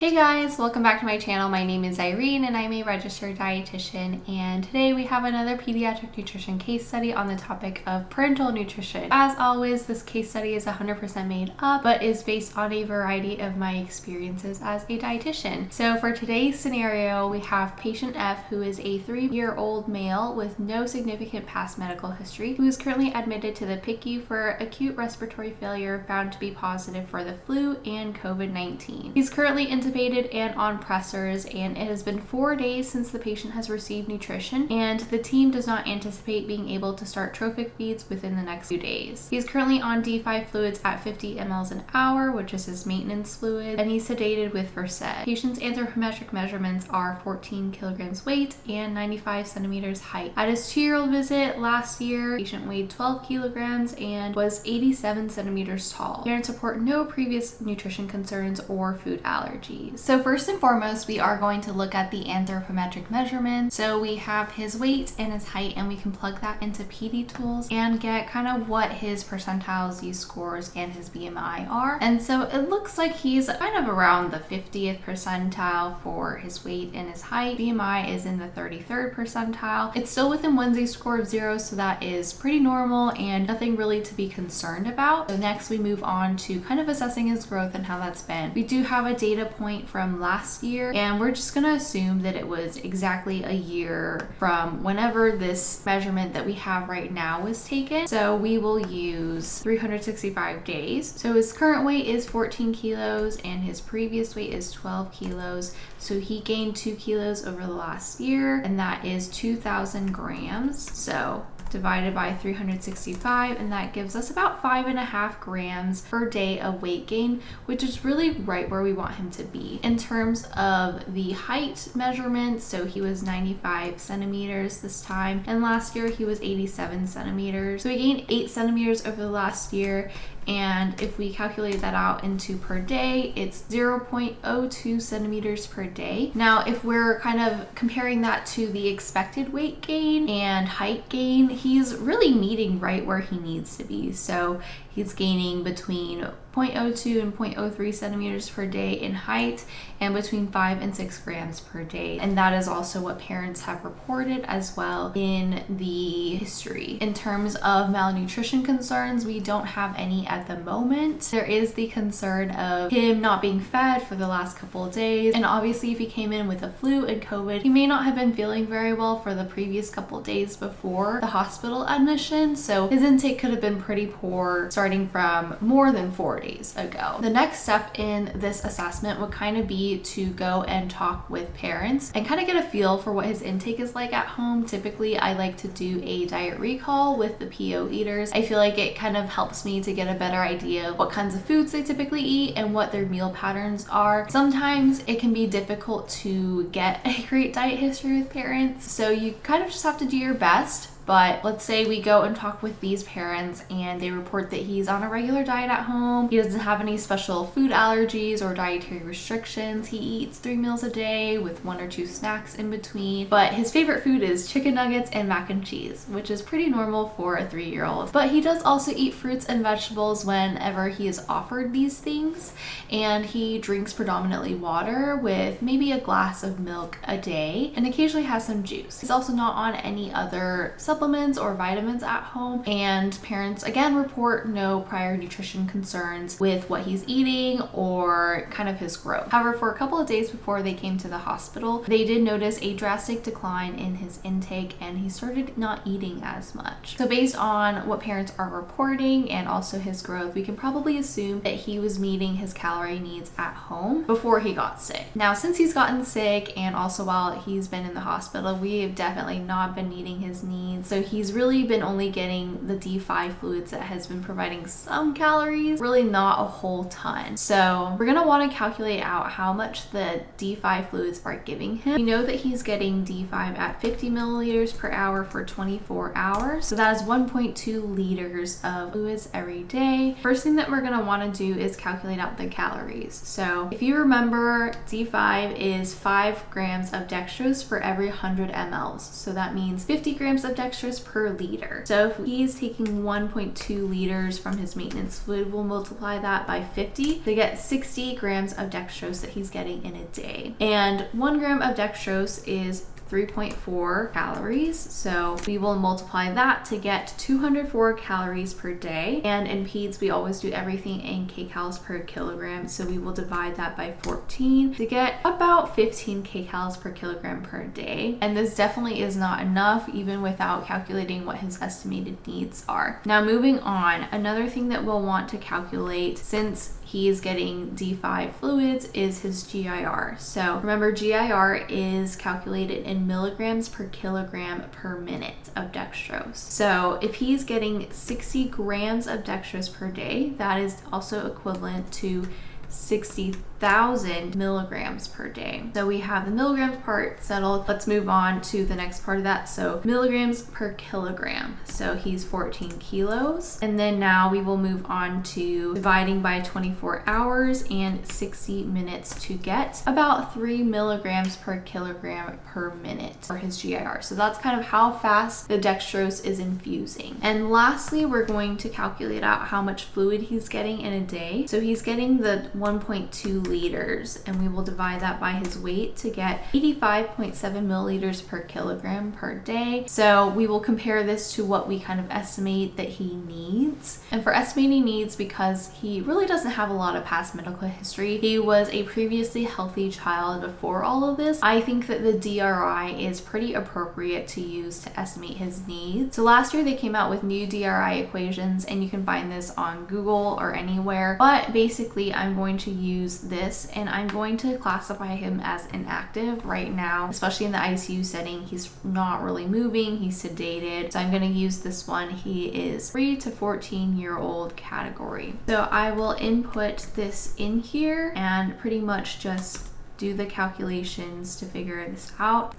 Hey guys, welcome back to my channel. My name is Irene and I'm a registered dietitian, and today we have another pediatric nutrition case study on the topic of parental nutrition. As always, this case study is 100% made up but is based on a variety of my experiences as a dietitian. So for today's scenario, we have patient F, who is a 3-year-old male with no significant past medical history, who is currently admitted to the PICU for acute respiratory failure found to be positive for the flu and COVID-19. He's currently intubated and on pressors, and it has been 4 days since the patient has received nutrition, and the team does not anticipate being able to start trophic feeds within the next few days. He's currently on D5 fluids at 50 mLs an hour, which is his maintenance fluid, and he's sedated with Versed. Patient's anthropometric measurements are 14 kilograms weight and 95 centimeters height. At his 2-year-old visit last year, patient weighed 12 kilograms and was 87 centimeters tall. Parents report no previous nutrition concerns or food allergies. So first and foremost, we are going to look at the anthropometric measurement. So we have his weight and his height, and we can plug that into PD tools and get kind of what his percentile Z-scores and his BMI are. And so it looks like he's kind of around the 50th percentile for his weight and his height. BMI is in the 33rd percentile. It's still within one Z-score of 0, so that is pretty normal and nothing really to be concerned about. So next we move on to kind of assessing his growth and how that's been. We do have a data point from last year, and we're just going to assume that it was exactly a year from whenever this measurement that we have right now was taken. So we will use 365 days. So his current weight is 14 kilos and his previous weight is 12 kilos. So he gained 2 kilos over the last year, and that is 2,000 grams. So divided by 365, and that gives us about 5.5 grams per day of weight gain, which is really right where we want him to be. In terms of the height measurement, so he was 95 centimeters this time, and last year he was 87 centimeters. So he gained 8 centimeters over the last year, and if we calculate that out into per day, it's 0.02 centimeters per day. Now, if we're kind of comparing that to the expected weight gain and height gain, he's really meeting right where he needs to be. So he's gaining between 0.02 and 0.03 centimeters per day in height, and between 5 and 6 grams per day. And that is also what parents have reported as well in the history. In terms of malnutrition concerns, we don't have any at the moment. There is the concern of him not being fed for the last couple of days, and obviously if he came in with a flu and COVID, he may not have been feeling very well for the previous couple of days before the hospital admission, so his intake could have been pretty poor starting from more than 4 days ago. The next step in this assessment would kind of be to go and talk with parents and kind of get a feel for what his intake is like at home. Typically, I like to do a diet recall with the PO eaters. I feel like it kind of helps me to get a better idea of what kinds of foods they typically eat and what their meal patterns are. Sometimes it can be difficult to get a great diet history with parents, so you kind of just have to do your best. But let's say we go and talk with these parents and they report that he's on a regular diet at home. He doesn't have any special food allergies or dietary restrictions. He eats 3 meals a day with 1 or 2 snacks in between. But his favorite food is chicken nuggets and mac and cheese, which is pretty normal for a 3-year-old. But he does also eat fruits and vegetables whenever he is offered these things. And he drinks predominantly water with maybe a glass of milk a day, and occasionally has some juice. He's also not on any other supplements or vitamins at home, and parents again report no prior nutrition concerns with what he's eating or kind of his growth. However, for a couple of days before they came to the hospital, they did notice a drastic decline in his intake, and he started not eating as much. So based on what parents are reporting and also his growth, we can probably assume that he was meeting his calorie needs at home before he got sick. Now, since he's gotten sick and also while he's been in the hospital, we have definitely not been meeting his needs. So he's really been only getting the D5 fluids that has been providing some calories, really not a whole ton. So we're gonna want to calculate out how much the D5 fluids are giving him. We know that he's getting D5 at 50 milliliters per hour for 24 hours. So that is 1.2 liters of fluids every day. First thing that we're gonna want to do is calculate out the calories. So if you remember, D5 is 5 grams of dextrose for every 100 mLs. So that means 50 grams of dextrose dextrose per liter. So if he's taking 1.2 liters from his maintenance fluid, we'll multiply that by 50 to get 60 grams of dextrose that he's getting in a day. And 1 gram of dextrose is 3.4 calories. So we will multiply that to get 204 calories per day. And in peds, we always do everything in kcals per kilogram. So we will divide that by 14 to get about 15 kcals per kilogram per day. And this definitely is not enough, even without calculating what his estimated needs are. Now moving on, another thing that we'll want to calculate, since he is getting D5 fluids, is his GIR. So remember, GIR is calculated in milligrams per kilogram per minute of dextrose. So if he's getting 60 grams of dextrose per day, that is also equivalent to 60,000 milligrams per day. So we have the milligrams part settled. Let's move on to the next part of that. So milligrams per kilogram. So he's 14 kilos. And then now we will move on to dividing by 24 hours and 60 minutes to get about 3 milligrams per kilogram per minute for his GIR. So that's kind of how fast the dextrose is infusing. And lastly, we're going to calculate out how much fluid he's getting in a day. So he's getting the 1.2 liters, and we will divide that by his weight to get 85.7 milliliters per kilogram per day. So we will compare this to what we kind of estimate that he needs. And for estimating needs, because he really doesn't have a lot of past medical history, he was a previously healthy child before all of this, I think that the DRI is pretty appropriate to use to estimate his needs. So last year they came out with new DRI equations, and you can find this on Google or anywhere, but basically I'm going to use this, and I'm going to classify him as inactive right now, especially in the ICU setting. He's not really moving, he's sedated. So I'm going to use this one. He is 3 to 14-year-old category. So I will input this in here and pretty much just do the calculations to figure this out.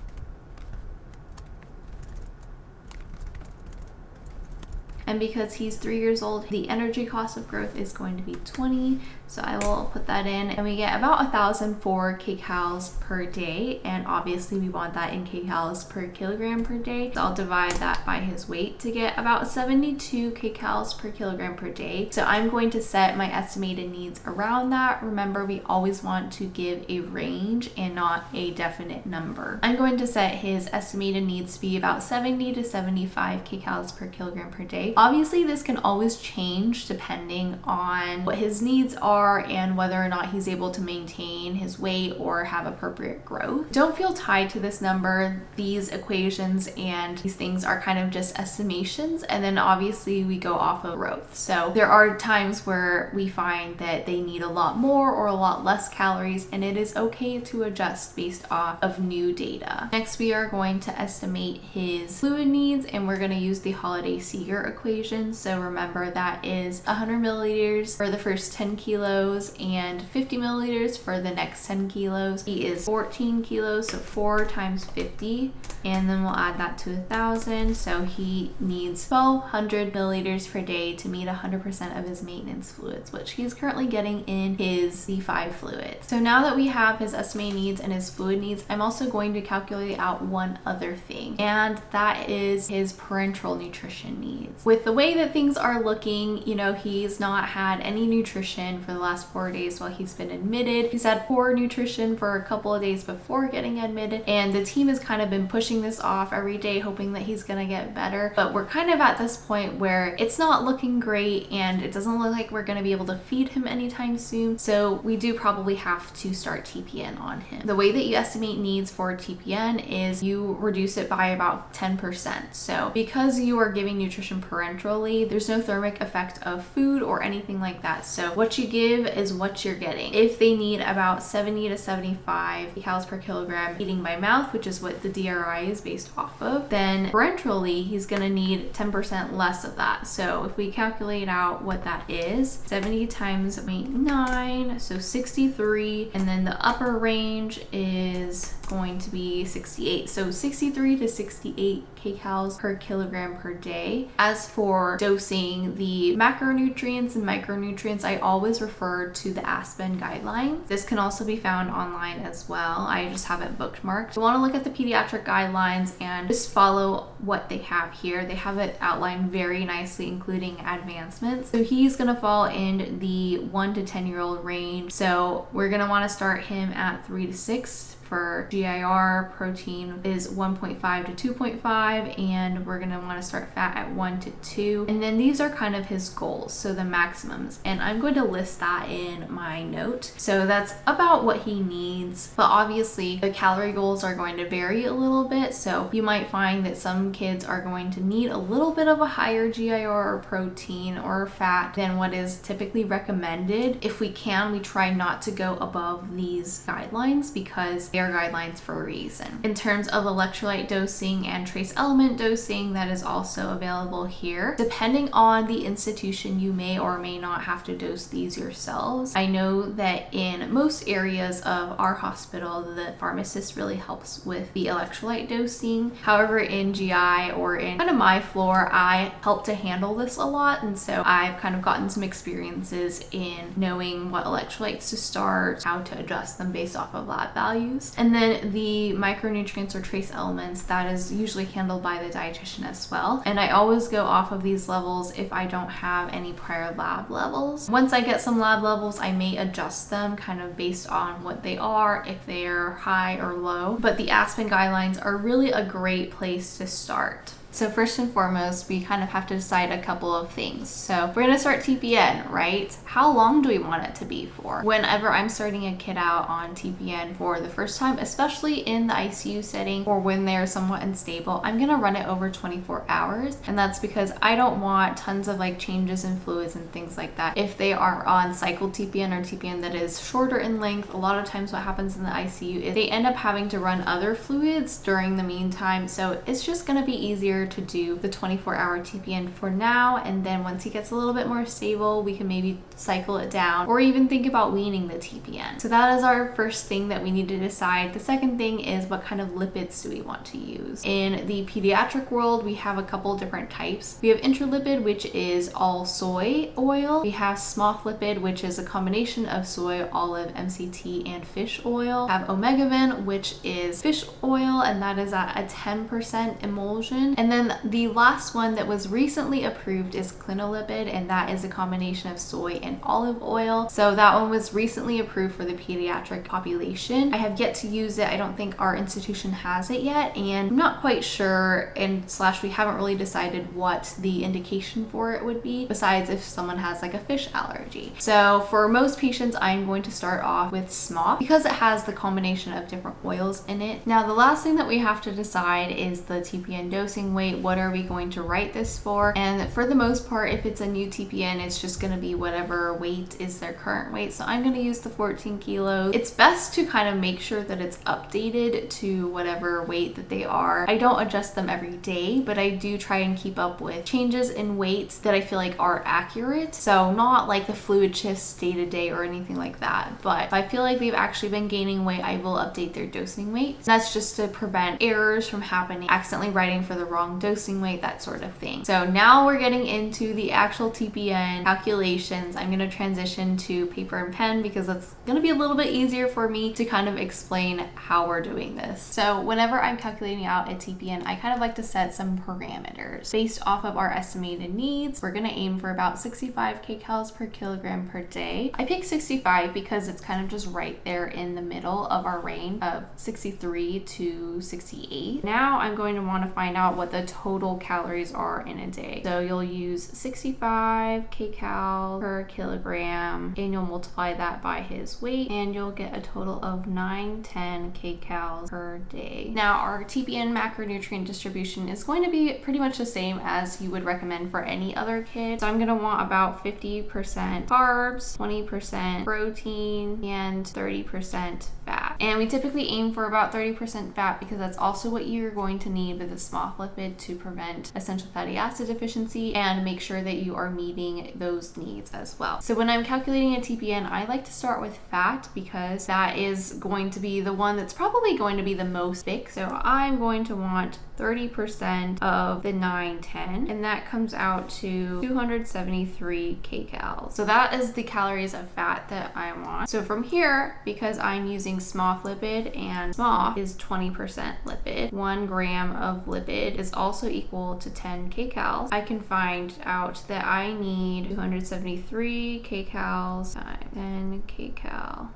And because he's 3 years old, the energy cost of growth is going to be 20. So I will put that in, and we get about 1,004 kcals per day. And obviously we want that in kcals per kilogram per day. So I'll divide that by his weight to get about 72 kcals per kilogram per day. So I'm going to set my estimated needs around that. Remember, we always want to give a range and not a definite number. I'm going to set his estimated needs to be about 70 to 75 kcals per kilogram per day. Obviously, this can always change depending on what his needs are and whether or not he's able to maintain his weight or have appropriate growth. Don't feel tied to this number. These equations and these things are kind of just estimations, and then obviously we go off of growth. So there are times where we find that they need a lot more or a lot less calories, and it is okay to adjust based off of new data. Next, we are going to estimate his fluid needs, and we're going to use the Holiday-Seeger equation. So remember, that is 100 milliliters for the first 10 kilos and 50 milliliters for the next 10 kilos. He is 14 kilos, so 4 times 50, and then we'll add that to 1,000. So he needs 1,200 milliliters per day to meet 100% of his maintenance fluids, which he's currently getting in his D5 fluid. So now that we have his estimated needs and his fluid needs, I'm also going to calculate out one other thing, and that is his parenteral nutrition needs. With the way that things are looking, you know, he's not had any nutrition for the last 4 days while he's been admitted. He's had poor nutrition for a couple of days before getting admitted, and the team has kind of been pushing this off every day, hoping that he's gonna get better. But we're kind of at this point where it's not looking great, and it doesn't look like we're gonna be able to feed him anytime soon. So we do probably have to start TPN on him. The way that you estimate needs for TPN is you reduce it by about 10%. So because you are giving nutrition parenterally, there's no thermic effect of food or anything like that. So what you give is what you're getting. If they need about 70 to 75 calories per kilogram eating by mouth, which is what the DRI is based off of, then parenterally he's gonna need 10% less of that. So if we calculate out what that is, 70 times 0.9, so 63, and then the upper range is going to be 68. So 63 to 68 kcals per kilogram per day. As for dosing the macronutrients and micronutrients, I always refer to the Aspen guidelines. This can also be found online as well. I just have it bookmarked. You want to look at the pediatric guidelines and just follow what they have here. They have it outlined very nicely, including advancements. So he's going to fall in the 1 to 10-year-old range. So we're going to want to start him at 3 to 6. For GIR, protein is 1.5 to 2.5, and we're gonna wanna start fat at 1 to 2. And then these are kind of his goals, so the maximums. And I'm going to list that in my note. So that's about what he needs. But obviously the calorie goals are going to vary a little bit. So you might find that some kids are going to need a little bit of a higher GIR or protein or fat than what is typically recommended. If we can, we try not to go above these guidelines because they are guidelines for a reason. In terms of electrolyte dosing and trace element dosing, that is also available here. Depending on the institution, you may or may not have to dose these yourselves. I know that in most areas of our hospital, the pharmacist really helps with the electrolyte dosing. However, in GI or in kind of my floor, I help to handle this a lot, and so I've kind of gotten some experiences in knowing what electrolytes to start, how to adjust them based off of lab values. And then the micronutrients or trace elements, that is usually handled by the dietitian as well. And I always go off of these levels if I don't have any prior lab levels. Once I get some lab levels, I may adjust them kind of based on what they are, if they're high or low. But the Aspen guidelines are really a great place to start. So first and foremost, we kind of have to decide a couple of things. So we're gonna start TPN, right? How long do we want it to be for? Whenever I'm starting a kid out on TPN for the first time, especially in the ICU setting or when they're somewhat unstable, I'm gonna run it over 24 hours. And that's because I don't want tons of like changes in fluids and things like that. If they are on cycle TPN or TPN that is shorter in length, a lot of times what happens in the ICU is they end up having to run other fluids during the meantime. So it's just gonna be easier to do the 24-hour TPN for now, and then once he gets a little bit more stable, we can maybe cycle it down or even think about weaning the TPN. So that is our first thing that we need to decide. The second thing is what kind of lipids do we want to use? In the pediatric world, we have a couple different types. We have intralipid, which is all soy oil. We have SMOF which is a combination of soy, olive, MCT, and fish oil. We have Omegavin, which is fish oil, and that is at a 10% emulsion. And then the last one that was recently approved is clinolipid, and that is a combination of soy and olive oil. So that one was recently approved for the pediatric population. I have yet to use it. I don't think our institution has it yet, and I'm not quite sure, and / we haven't really decided what the indication for it would be, besides if someone has like a fish allergy. So for most patients, I'm going to start off with SMOF because it has the combination of different oils in it. Now, the last thing that we have to decide is the TPN dosing weight. What are we going to write this for? And for the most part, if it's a new TPN, it's just going to be whatever weight is their current weight. So I'm going to use the 14 kilos. It's best to kind of make sure that it's updated to whatever weight that they are. I don't adjust them every day, but I do try and keep up with changes in weights that I feel like are accurate. So not like the fluid shifts day to day or anything like that. But if I feel like they've actually been gaining weight, I will update their dosing weight. That's just to prevent errors from happening, accidentally writing for the wrong dosing weight, that sort of thing. So now we're getting into the actual TPN calculations. I'm going to transition to paper and pen because it's going to be a little bit easier for me to kind of explain how we're doing this. So whenever I'm calculating out a TPN, I kind of like to set some parameters based off of our estimated needs. We're going to aim for about 65 kcals per kilogram per day. I picked 65 because it's kind of just right there in the middle of our range of 63 to 68. Now I'm going to want to find out what the total calories are in a day. So you'll use 65 kcal per kilogram and you'll multiply that by his weight and you'll get a total of 910 kcals per day. Now our TPN macronutrient distribution is going to be pretty much the same as you would recommend for any other kid. So I'm going to want about 50% carbs, 20% protein, and 30% fat. And we typically aim for about 30% fat because that's also what you're going to need with a SMOF lipid to prevent essential fatty acid deficiency and make sure that you are meeting those needs as well. So when I'm calculating a TPN, I like to start with fat because that is going to be the one that's probably going to be the most thick. So I'm going to want 30% of the 910, and that comes out to 273 kcal. So that is the calories of fat that I want. So from here, because I'm using SMOF lipid and SMOF is 20% lipid, 1 gram of lipid is also equal to 10 kcals. I can find out that I need 273 kcals times 10 kcal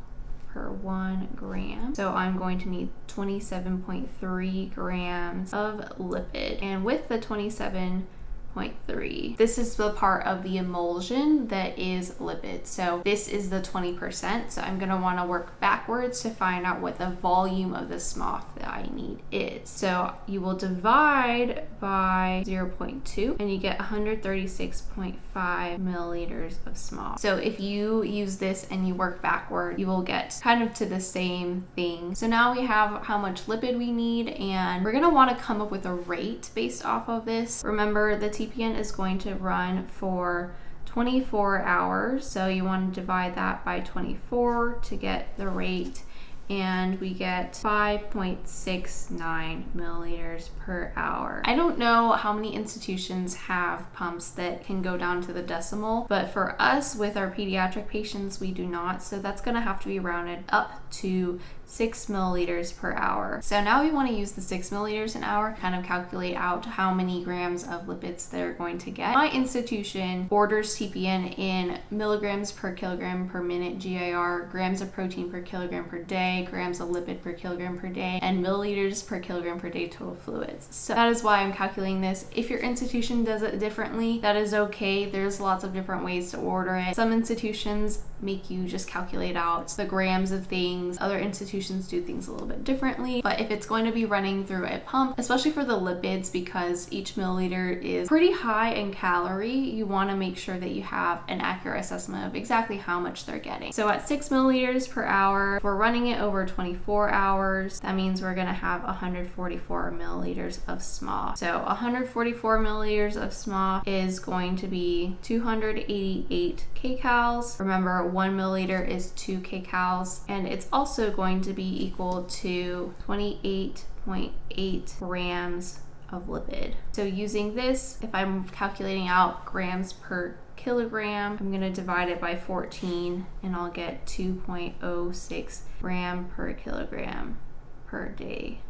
per 1 gram. So I'm going to need 27.3 grams of lipid. And with the 27.3, this is the part of the emulsion that is lipid. So this is the 20%. So I'm gonna wanna work backwards to find out what the volume of the SMOF that I need is. So you will divide by 0.2 and you get 136.5 milliliters of SMOF. So if you use this and you work backward, you will get kind of to the same thing. So now we have how much lipid we need, and we're gonna wanna come up with a rate based off of this. Remember, the TPN is going to run for 24 hours. So you want to divide that by 24 to get the rate. And we get 5.69 milliliters per hour. I don't know how many institutions have pumps that can go down to the decimal, but for us with our pediatric patients, we do not. So that's gonna have to be rounded up to 6 milliliters per hour. So now we want to use the 6 milliliters an hour, kind of calculate out how many grams of lipids they're going to get. My institution orders TPN in milligrams per kilogram per minute GIR, grams of protein per kilogram per day, grams of lipid per kilogram per day, and milliliters per kilogram per day total fluids. So that is why I'm calculating this. If your institution does it differently, that is okay. There's lots of different ways to order it. Some institutions make you just calculate out the grams of things. Other institutions do things a little bit differently. But if it's going to be running through a pump, especially for the lipids, because each milliliter is pretty high in calorie, you want to make sure that you have an accurate assessment of exactly how much they're getting. So at 6 milliliters per hour, if we're running it over 24 hours, that means we're going to have 144 milliliters of SMOF. So 144 milliliters of SMOF is going to be 288 kcals. Remember, 1 milliliter is 2 kcals, and it's also going to be equal to 28.8 grams of lipid. So using this, if I'm calculating out grams per kilogram, I'm going to divide it by 14 and I'll get 2.06 gram per kilogram per day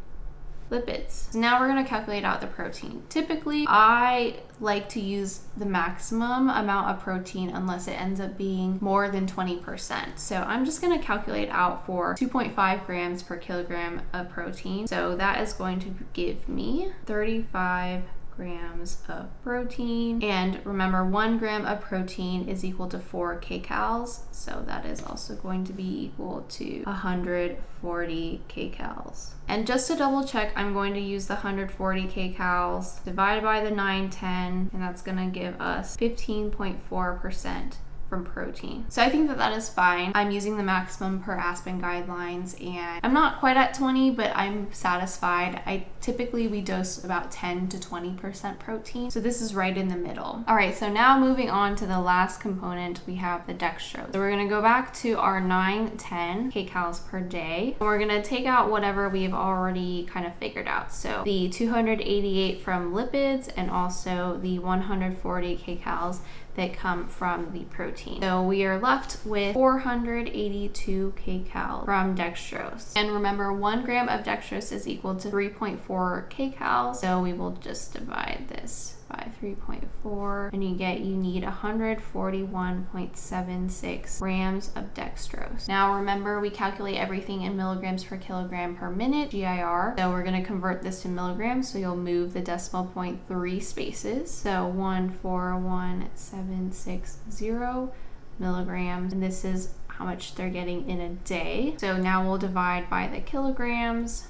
lipids. So now we're going to calculate out the protein. Typically, I like to use the maximum amount of protein unless it ends up being more than 20%. So I'm just going to calculate out for 2.5 grams per kilogram of protein. So that is going to give me 35 grams of protein. And remember, 1 gram of protein is equal to 4 kcals. So that is also going to be equal to 140 kcals. And just to double check, I'm going to use the 140 kcals divided by the 910, and that's going to give us 15.4% from protein. So I think that that is fine. I'm using the maximum per Aspen guidelines, and I'm not quite at 20, but I'm satisfied. We dose about 10 to 20% protein. So this is right in the middle. All right, so now moving on to the last component, we have the dextrose. So we're gonna go back to our 910 kcals per day. And we're gonna take out whatever we've already kind of figured out. So the 288 from lipids and also the 140 kcals that come from the protein. So we are left with 482 kcal from dextrose. And remember, 1 gram of dextrose is equal to 3.4 kcals. So we will just divide this by 3.4 and you need 141.76 grams of dextrose. Now remember, we calculate everything in milligrams per kilogram per minute GIR. So we're going to convert this to milligrams, so you'll move the decimal point 3 spaces. So 141.760 milligrams, and this is how much they're getting in a day. So now we'll divide by the kilograms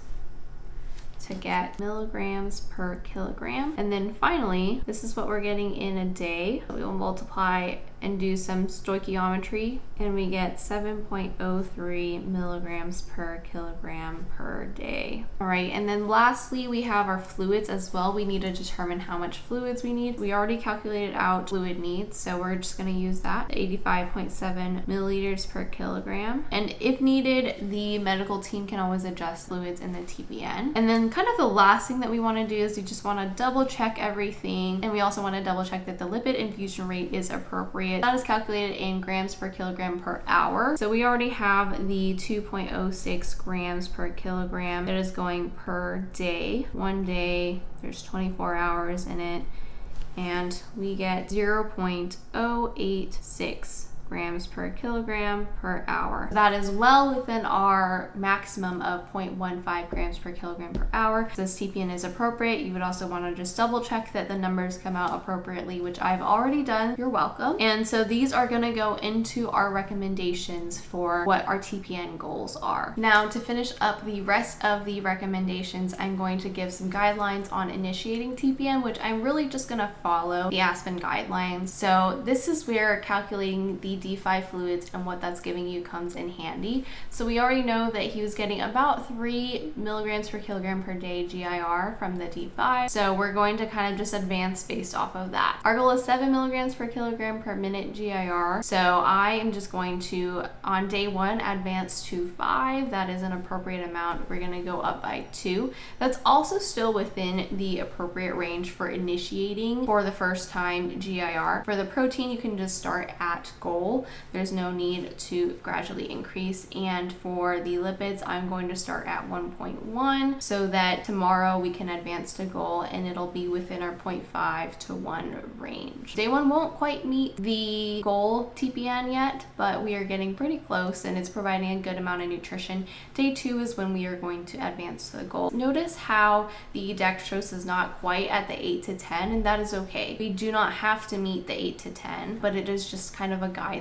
to get milligrams per kilogram. And then finally, this is what we're getting in a day. So we will multiply and do some stoichiometry, and we get 7.03 milligrams per kilogram per day. All right, and then lastly, we have our fluids as well. We need to determine how much fluids we need. We already calculated out fluid needs, so we're just going to use that, 85.7 milliliters per kilogram. And if needed, the medical team can always adjust fluids in the TPN. And then kind of the last thing that we want to do is we just want to double check everything, and we also want to double check that the lipid infusion rate is appropriate. That is calculated in grams per kilogram per hour. So we already have the 2.06 grams per kilogram that is going per day. One day, there's 24 hours in it, and we get 0.086 grams per kilogram per hour. That is well within our maximum of 0.15 grams per kilogram per hour. This TPN is appropriate. You would also want to just double check that the numbers come out appropriately, which I've already done. You're welcome. And so these are going to go into our recommendations for what our TPN goals are. Now, to finish up the rest of the recommendations, I'm going to give some guidelines on initiating TPN, which I'm really just going to follow the Aspen guidelines. So this is where calculating the D5 fluids and what that's giving you comes in handy. So we already know that he was getting about 3 milligrams per kilogram per day GIR from the D5. So we're going to kind of just advance based off of that. Our goal is 7 milligrams per kilogram per minute GIR. So I am just going to, on day 1, advance to 5. That is an appropriate amount. We're going to go up by 2. That's also still within the appropriate range for initiating for the first time GIR. For the protein, you can just start at goal. There's no need to gradually increase. And for the lipids, I'm going to start at 1.1 so that tomorrow we can advance to goal and it'll be within our 0.5 to 1 range. Day 1 won't quite meet the goal TPN yet, but we are getting pretty close and it's providing a good amount of nutrition. Day 2 is when we are going to advance to the goal. Notice how the dextrose is not quite at the 8 to 10, and that is okay. We do not have to meet the 8 to 10, but it is just kind of a guideline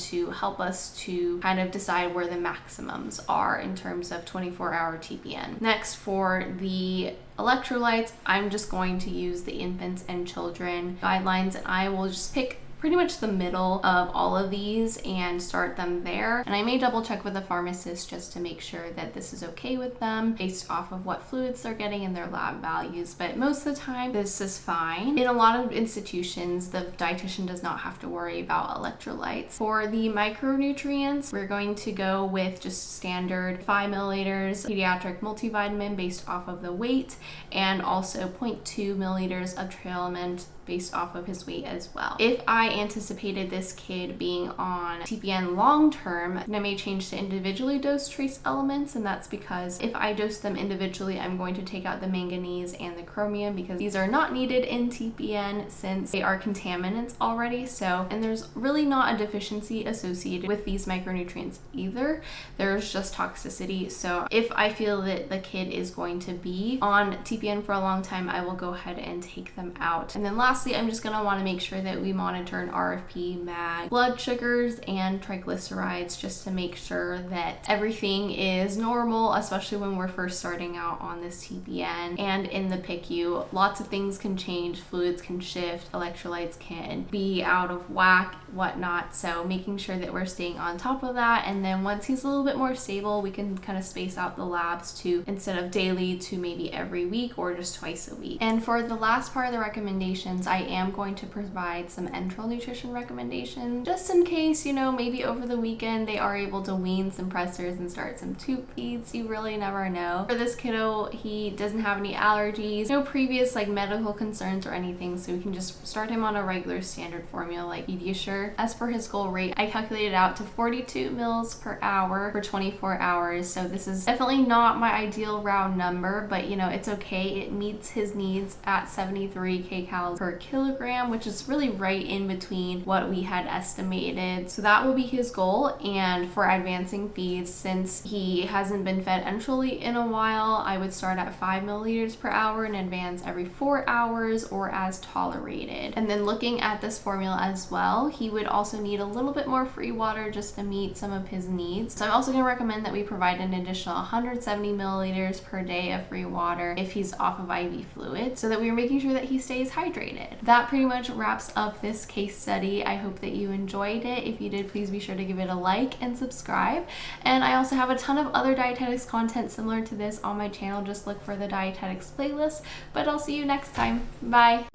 to help us to kind of decide where the maximums are in terms of 24-hour TPN. Next, for the electrolytes, I'm just going to use the infants and children guidelines, and I will just pick pretty much the middle of all of these and start them there. And I may double check with the pharmacist just to make sure that this is okay with them based off of what fluids they're getting and their lab values. But most of the time, this is fine. In a lot of institutions, the dietitian does not have to worry about electrolytes. For the micronutrients, we're going to go with just standard 5 milliliters pediatric multivitamin based off of the weight, and also 0.2 milliliters of trail element based off of his weight as well. If I anticipated this kid being on TPN long term, then I may change to individually dosed trace elements, and that's because if I dose them individually, I'm going to take out the manganese and the chromium because these are not needed in TPN since they are contaminants already. So, and there's really not a deficiency associated with these micronutrients either. There's just toxicity. So if I feel that the kid is going to be on TPN for a long time, I will go ahead and take them out. And then lastly, I'm just going to want to make sure that we monitor an RFP, MAG, blood sugars, and triglycerides just to make sure that everything is normal, especially when we're first starting out on this TPN. And in the PICU, lots of things can change, fluids can shift, electrolytes can be out of whack, whatnot. So making sure that we're staying on top of that. And then once he's a little bit more stable, we can kind of space out the labs to instead of daily to maybe every week or just twice a week. And for the last part of the recommendations, I am going to provide some enteral nutrition recommendations just in case, maybe over the weekend they are able to wean some pressers and start some tube feeds. You really never know. For this kiddo, he doesn't have any allergies, no previous medical concerns or anything, so we can just start him on a regular standard formula like Pediatric. As for his goal rate, I calculated out to 42 mils per hour for 24 hours. So this is definitely not my ideal round number, but it's okay. It meets his needs at 73 kcal per kilogram, which is really right in between what we had estimated. So that will be his goal. And for advancing feeds, since he hasn't been fed enterally in a while, I would start at 5 milliliters per hour and advance every 4 hours or as tolerated. And then looking at this formula as well, he would also need a little bit more free water just to meet some of his needs. So I'm also going to recommend that we provide an additional 170 milliliters per day of free water if he's off of IV fluid, so that we're making sure that he stays hydrated. needed. That pretty much wraps up this case study. I hope that you enjoyed it. If you did, please be sure to give it a like and subscribe. And I also have a ton of other dietetics content similar to this on my channel. Just look for the dietetics playlist. But I'll see you next time. Bye.